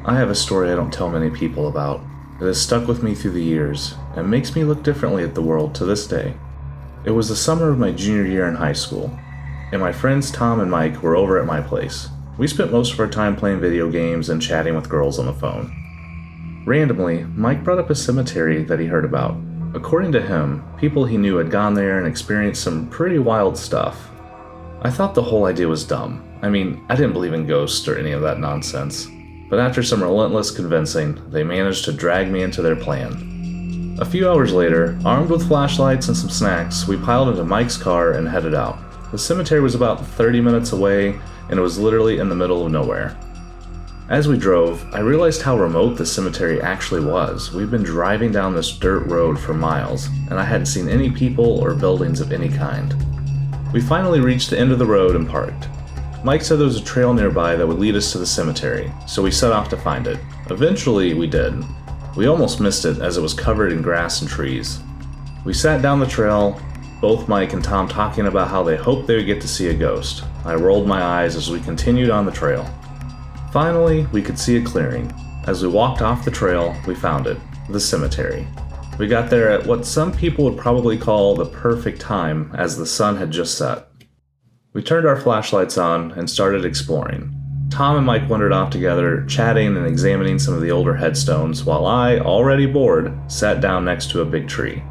I have a story I don't tell many people about. It has stuck with me through the years and makes me look differently at the world to this day. It was the summer of my junior year in high school, and my friends Tom and Mike were over at my place. We spent most of our time playing video games and chatting with girls on the phone. Randomly, Mike brought up a cemetery that he heard about. According to him, people he knew had gone there and experienced some pretty wild stuff. I thought the whole idea was dumb. I didn't believe in ghosts or any of that nonsense. But after some relentless convincing, they managed to drag me into their plan. A few hours later, armed with flashlights and some snacks, we piled into Mike's car and headed out. The cemetery was about 30 minutes away, and it was literally in the middle of nowhere. As we drove, I realized how remote the cemetery actually was. We'd been driving down this dirt road for miles, and I hadn't seen any people or buildings of any kind. We finally reached the end of the road and parked. Mike said there was a trail nearby that would lead us to the cemetery, so we set off to find it. Eventually, we did. We almost missed it as it was covered in grass and trees. We sat down the trail, both Mike and Tom talking about how they hoped they would get to see a ghost. I rolled my eyes as we continued on the trail. Finally, we could see a clearing. As we walked off the trail, we found it, the cemetery. We got there at what some people would probably call the perfect time, as the sun had just set. We turned our flashlights on and started exploring. Tom and Mike wandered off together, chatting and examining some of the older headstones, while I, already bored, sat down next to a big tree.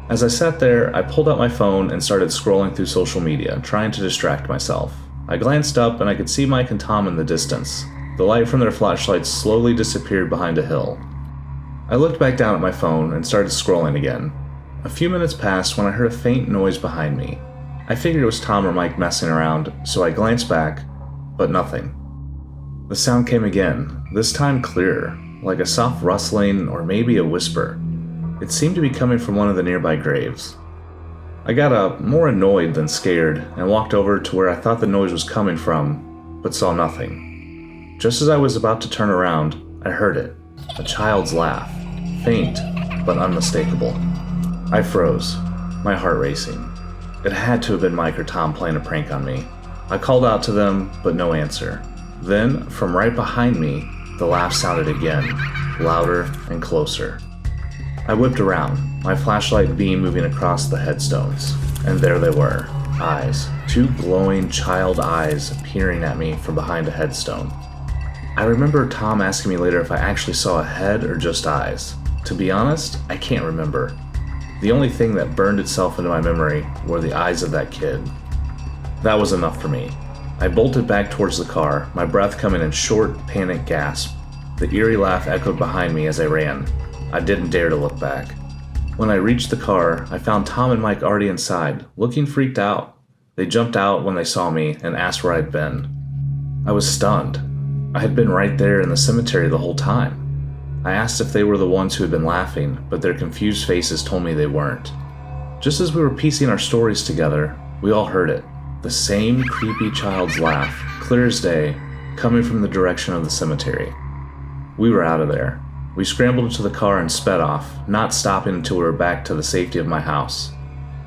As I sat there, I pulled out my phone and started scrolling through social media, trying to distract myself. I glanced up and I could see Mike and Tom in the distance. The light from their flashlights slowly disappeared behind a hill. I looked back down at my phone and started scrolling again. A few minutes passed when I heard a faint noise behind me. I figured it was Tom or Mike messing around, so I glanced back, but nothing. The sound came again, this time clearer, like a soft rustling or maybe a whisper. It seemed to be coming from one of the nearby graves. I got more annoyed than scared and walked over to where I thought the noise was coming from, but saw nothing. Just as I was about to turn around, I heard it, a child's laugh, faint but unmistakable. I froze, my heart racing. It had to have been Mike or Tom playing a prank on me. I called out to them, but no answer. Then, from right behind me, the laugh sounded again, louder and closer. I whipped around, my flashlight beam moving across the headstones, and there they were, eyes, two glowing child eyes peering at me from behind a headstone. I remember Tom asking me later if I actually saw a head or just eyes. To be honest, I can't remember. The only thing that burned itself into my memory were the eyes of that kid. That was enough for me. I bolted back towards the car, my breath coming in short, panicked gasps. The eerie laugh echoed behind me as I ran. I didn't dare to look back. When I reached the car, I found Tom and Mike already inside, looking freaked out. They jumped out when they saw me and asked where I'd been. I was stunned. I had been right there in the cemetery the whole time. I asked if they were the ones who had been laughing, but their confused faces told me they weren't. Just as we were piecing our stories together, we all heard it. The same creepy child's laugh, clear as day, coming from the direction of the cemetery. We were out of there. We scrambled into the car and sped off, not stopping until we were back to the safety of my house.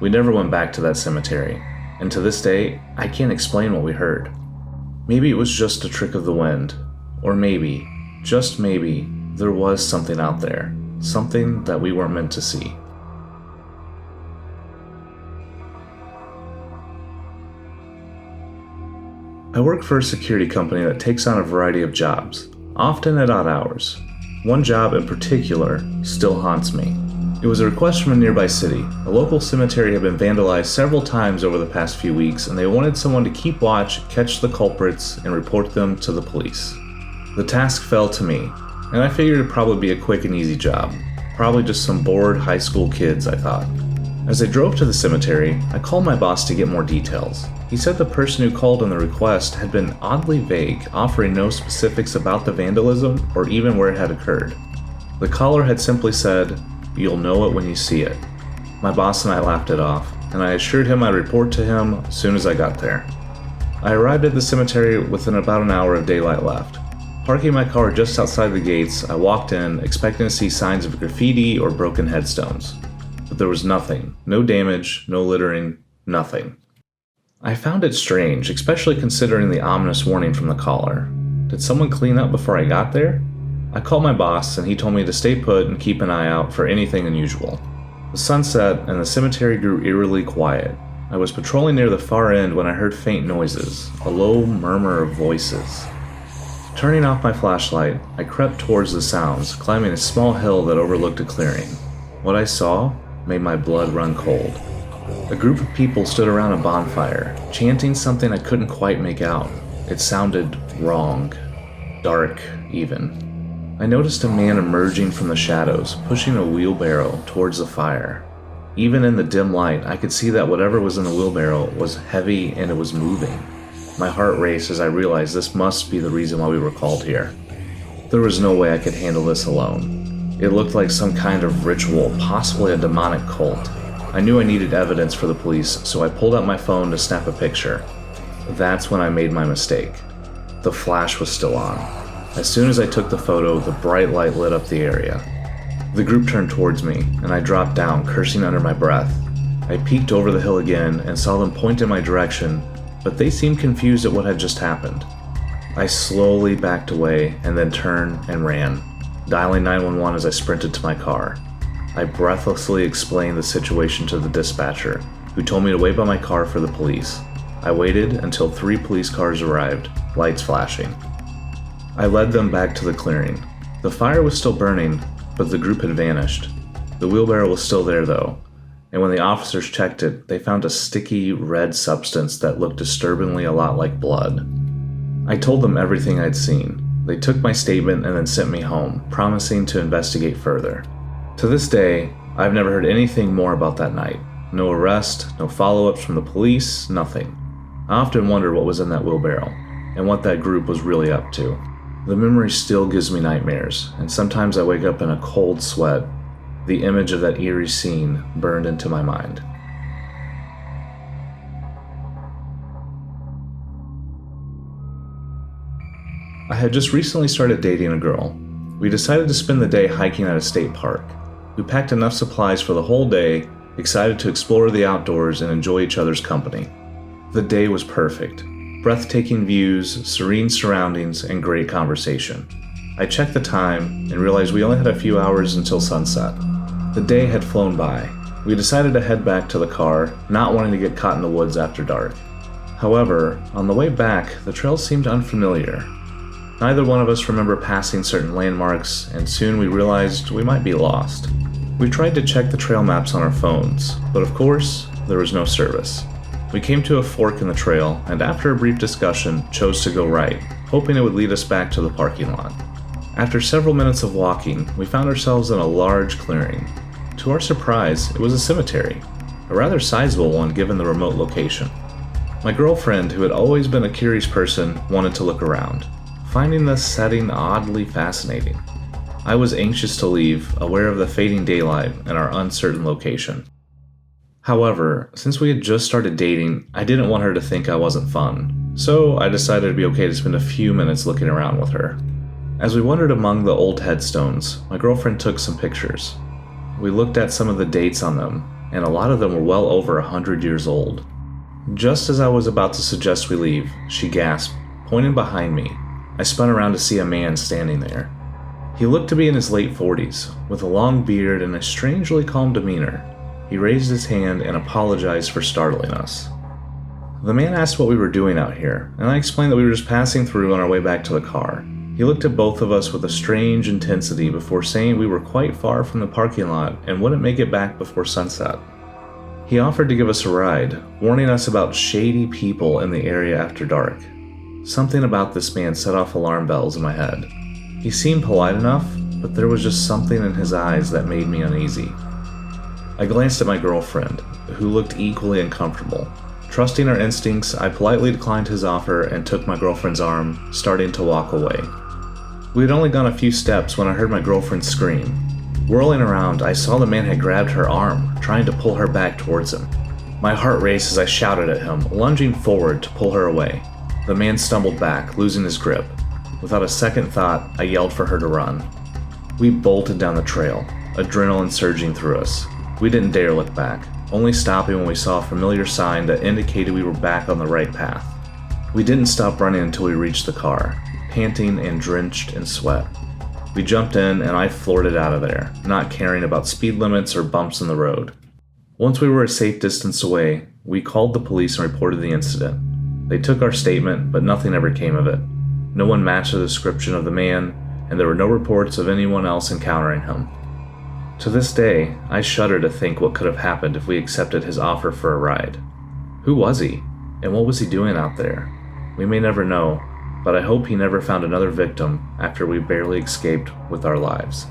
We never went back to that cemetery, and to this day, I can't explain what we heard. Maybe it was just a trick of the wind, or maybe, just maybe, there was something out there, something that we weren't meant to see. I work for a security company that takes on a variety of jobs, often at odd hours. One job in particular still haunts me. It was a request from a nearby city. A local cemetery had been vandalized several times over the past few weeks, and they wanted someone to keep watch, catch the culprits, and report them to the police. The task fell to me, and I figured it'd probably be a quick and easy job. Probably just some bored high school kids, I thought. As I drove to the cemetery, I called my boss to get more details. He said the person who called on the request had been oddly vague, offering no specifics about the vandalism or even where it had occurred. The caller had simply said, "You'll know it when you see it." My boss and I laughed it off, and I assured him I'd report to him as soon as I got there. I arrived at the cemetery within about an hour of daylight left. Parking my car just outside the gates, I walked in, expecting to see signs of graffiti or broken headstones. But there was nothing. No damage, no littering, nothing. I found it strange, especially considering the ominous warning from the caller. Did someone clean up before I got there? I called my boss and he told me to stay put and keep an eye out for anything unusual. The sun set and the cemetery grew eerily quiet. I was patrolling near the far end when I heard faint noises, a low murmur of voices. Turning off my flashlight, I crept towards the sounds, climbing a small hill that overlooked a clearing. What I saw made my blood run cold. A group of people stood around a bonfire, chanting something I couldn't quite make out. It sounded wrong, dark even. I noticed a man emerging from the shadows, pushing a wheelbarrow towards the fire. Even in the dim light, I could see that whatever was in the wheelbarrow was heavy and it was moving. My heart raced as I realized this must be the reason why we were called here. There was no way I could handle this alone. It looked like some kind of ritual, possibly a demonic cult. I knew I needed evidence for the police, so I pulled out my phone to snap a picture. That's when I made my mistake. The flash was still on. As soon as I took the photo, the bright light lit up the area. The group turned towards me, and I dropped down, cursing under my breath. I peeked over the hill again and saw them point in my direction, but they seemed confused at what had just happened. I slowly backed away and then turned and ran, dialing 911 as I sprinted to my car. I breathlessly explained the situation to the dispatcher, who told me to wait by my car for the police. I waited until 3 police cars arrived, lights flashing. I led them back to the clearing. The fire was still burning, but the group had vanished. The wheelbarrow was still there though, and when the officers checked it, they found a sticky red substance that looked disturbingly a lot like blood. I told them everything I'd seen. They took my statement and then sent me home, promising to investigate further. To this day, I've never heard anything more about that night. No arrest, no follow-ups from the police, nothing. I often wonder what was in that wheelbarrow, and what that group was really up to. The memory still gives me nightmares, and sometimes I wake up in a cold sweat. The image of that eerie scene burned into my mind. I had just recently started dating a girl. We decided to spend the day hiking at a state park. We packed enough supplies for the whole day, excited to explore the outdoors and enjoy each other's company. The day was perfect. Breathtaking views, serene surroundings, and great conversation. I checked the time and realized we only had a few hours until sunset. The day had flown by. We decided to head back to the car, not wanting to get caught in the woods after dark. However, on the way back, the trail seemed unfamiliar. Neither one of us remember passing certain landmarks, and soon we realized we might be lost. We tried to check the trail maps on our phones, but of course, there was no service. We came to a fork in the trail, and after a brief discussion, chose to go right, hoping it would lead us back to the parking lot. After several minutes of walking, we found ourselves in a large clearing. To our surprise, it was a cemetery, a rather sizable one given the remote location. My girlfriend, who had always been a curious person, wanted to look around, finding the setting oddly fascinating. I was anxious to leave, aware of the fading daylight and our uncertain location. However, since we had just started dating, I didn't want her to think I wasn't fun, so I decided it'd be okay to spend a few minutes looking around with her. As we wandered among the old headstones, my girlfriend took some pictures. We looked at some of the dates on them, and a lot of them were well over 100 years old. Just as I was about to suggest we leave, she gasped, pointing behind me. I spun around to see a man standing there. He looked to be in his late 40s, with a long beard and a strangely calm demeanor. He raised his hand and apologized for startling us. The man asked what we were doing out here, and I explained that we were just passing through on our way back to the car. He looked at both of us with a strange intensity before saying we were quite far from the parking lot and wouldn't make it back before sunset. He offered to give us a ride, warning us about shady people in the area after dark. Something about this man set off alarm bells in my head. He seemed polite enough, but there was just something in his eyes that made me uneasy. I glanced at my girlfriend, who looked equally uncomfortable. Trusting our instincts, I politely declined his offer and took my girlfriend's arm, starting to walk away. We had only gone a few steps when I heard my girlfriend scream. Whirling around, I saw the man had grabbed her arm, trying to pull her back towards him. My heart raced as I shouted at him, lunging forward to pull her away. The man stumbled back, losing his grip. Without a second thought, I yelled for her to run. We bolted down the trail, adrenaline surging through us. We didn't dare look back, only stopping when we saw a familiar sign that indicated we were back on the right path. We didn't stop running until we reached the car, panting and drenched in sweat. We jumped in and I floored it out of there, not caring about speed limits or bumps in the road. Once we were a safe distance away, we called the police and reported the incident. They took our statement, but nothing ever came of it. No one matched the description of the man, and there were no reports of anyone else encountering him. To this day, I shudder to think what could have happened if we accepted his offer for a ride. Who was he? And what was he doing out there? We may never know, but I hope he never found another victim after we barely escaped with our lives.